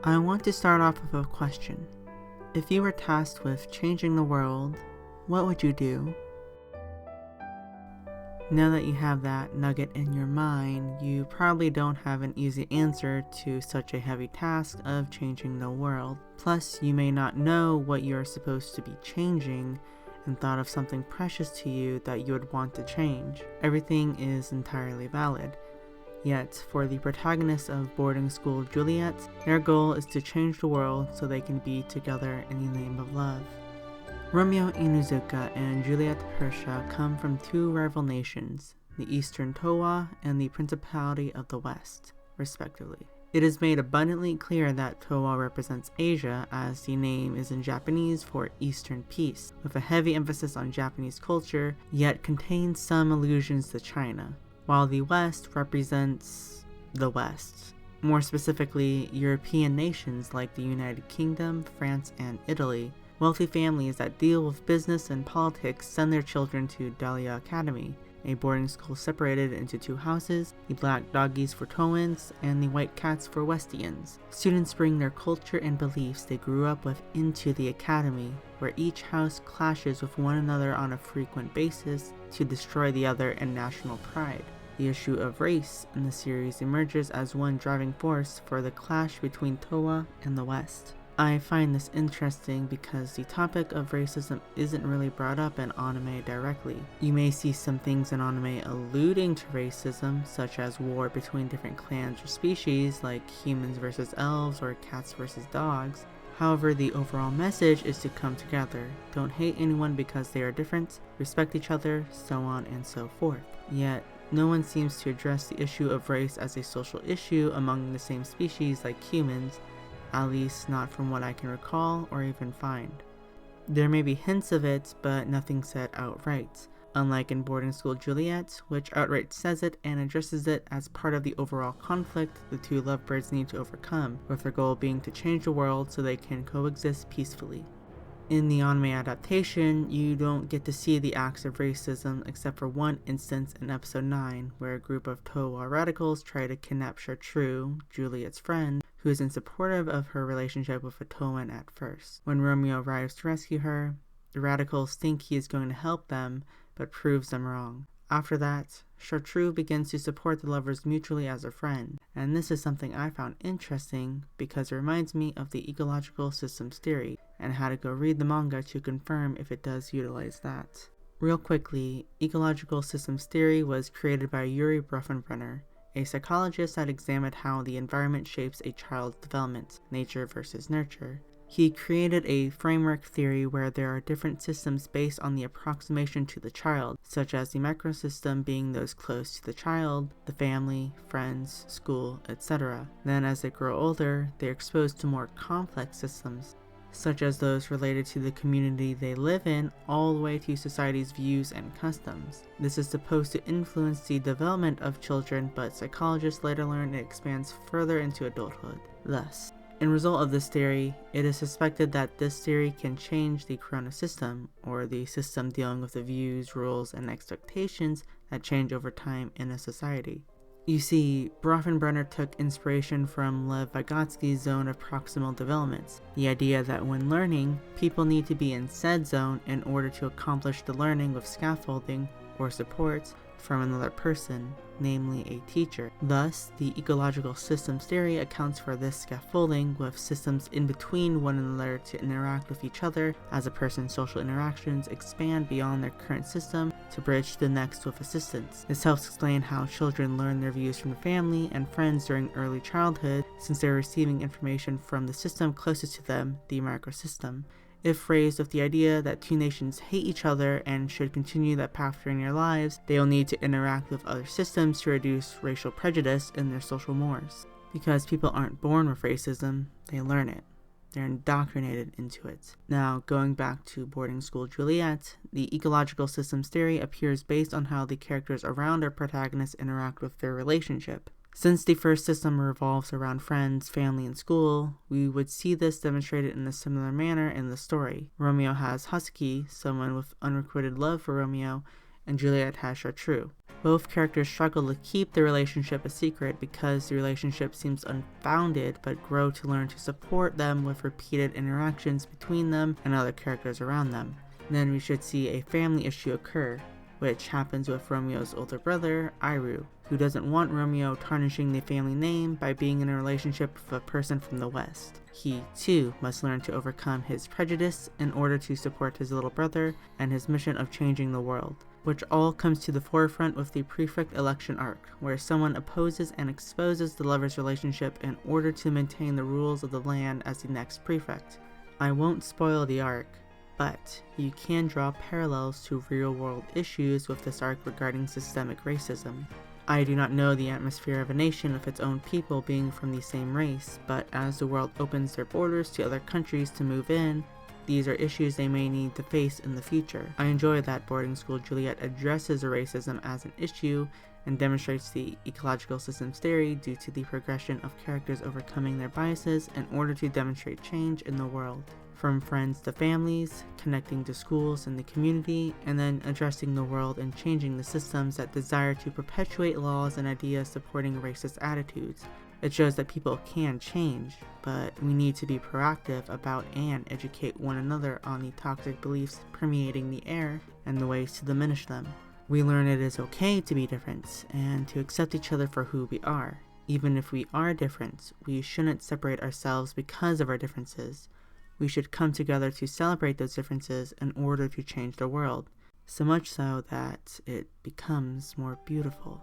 I want to start off with a question. If you were tasked with changing the world, what would you do? Now that you have that nugget in your mind, you probably don't have an easy answer to such a heavy task of changing the world. Plus, you may not know what you are supposed to be changing and thought of something precious to you that you would want to change. Everything is entirely valid. Yet, for the protagonists of Boarding School Juliet, their goal is to change the world so they can be together in the name of love. Romeo Inuzuka and Juliet Persha come from two rival nations, the Eastern Towa and the Principality of the West, respectively. It is made abundantly clear that Towa represents Asia, as the name is in Japanese for Eastern Peace, with a heavy emphasis on Japanese culture, yet contains some allusions to China, while the West represents the West, more specifically European nations like the United Kingdom, France, and Italy. Wealthy families that deal with business and politics send their children to Dahlia Academy, a boarding school separated into two houses, the black doggies for Towans and the white cats for Westians. Students bring their culture and beliefs they grew up with into the academy, where each house clashes with one another on a frequent basis to destroy the other in national pride. The issue of race in the series emerges as one driving force for the clash between Towa and the West. I find this interesting because the topic of racism isn't really brought up in anime directly. You may see some things in anime alluding to racism, such as war between different clans or species, like humans versus elves or cats versus dogs. However, the overall message is to come together. Don't hate anyone because they are different, respect each other, so on and so forth. Yet, no one seems to address the issue of race as a social issue among the same species like humans, at least not from what I can recall or even find. There may be hints of it, but nothing said outright, unlike in Boarding School Juliet, which outright says it and addresses it as part of the overall conflict the two lovebirds need to overcome, with their goal being to change the world so they can coexist peacefully. In the anime adaptation, you don't get to see the acts of racism except for one instance in episode 9, where a group of Towa radicals try to kidnap Chartreux, Juliet's friend, who isn't supportive of her relationship with a Towan at first. When Romeo arrives to rescue her, the radicals think he is going to help them, but proves them wrong. After that, Chartreux begins to support the lovers mutually as a friend, and this is something I found interesting because it reminds me of the ecological systems theory, and had to go read the manga to confirm if it does utilize that. Real quickly, ecological systems theory was created by Urie Brofenbrenner, a psychologist that examined how the environment shapes a child's development, nature versus nurture. He created a framework theory where there are different systems based on the approximation to the child, such as the microsystem being those close to the child, the family, friends, school, etc. Then as they grow older, they're exposed to more complex systems, such as those related to the community they live in, all the way to society's views and customs. This is supposed to influence the development of children, but psychologists later learn it expands further into adulthood. Thus, in result of this theory, it is suspected that this theory can change the corona system, or the system dealing with the views, rules, and expectations that change over time in a society. You see, Brofenbrenner took inspiration from Lev Vygotsky's zone of proximal development, the idea that when learning, people need to be in said zone in order to accomplish the learning with scaffolding or support from another person, namely a teacher. Thus, the ecological systems theory accounts for this scaffolding with systems in between one another to interact with each other as a person's social interactions expand beyond their current system to bridge to the next with assistance. This helps explain how children learn their views from family and friends during early childhood, since they are receiving information from the system closest to them, the microsystem. If raised with the idea that two nations hate each other and should continue that path during their lives, they will need to interact with other systems to reduce racial prejudice in their social mores. Because people aren't born with racism, they learn it. They're indoctrinated into it. Now, going back to Boarding School Juliet, the ecological systems theory appears based on how the characters around our protagonists interact with their relationship. Since the first system revolves around friends, family, and school, we would see this demonstrated in a similar manner in the story. Romeo has Husky, someone with unrequited love for Romeo, and Juliet has chartreuse. Both characters struggle to keep the relationship a secret because the relationship seems unfounded, but grow to learn to support them with repeated interactions between them and other characters around them. Then we should see a family issue occur, which happens with Romeo's older brother, Urie, who doesn't want Romeo tarnishing the family name by being in a relationship with a person from the West. He, too, must learn to overcome his prejudice in order to support his little brother and his mission of changing the world, which all comes to the forefront with the prefect election arc, where someone opposes and exposes the lovers' relationship in order to maintain the rules of the land as the next prefect. I won't spoil the arc, but you can draw parallels to real-world issues with this arc regarding systemic racism. I do not know the atmosphere of a nation with its own people being from the same race, but as the world opens their borders to other countries to move in, these are issues they may need to face in the future. I enjoy that Boarding School Juliet addresses racism as an issue and demonstrates the ecological systems theory due to the progression of characters overcoming their biases in order to demonstrate change in the world. From friends to families, connecting to schools and the community, and then addressing the world and changing the systems that desire to perpetuate laws and ideas supporting racist attitudes. It shows that people can change, but we need to be proactive about and educate one another on the toxic beliefs permeating the air and the ways to diminish them. We learn it is okay to be different and to accept each other for who we are. Even if we are different, we shouldn't separate ourselves because of our differences. We should come together to celebrate those differences in order to change the world, so much so that it becomes more beautiful.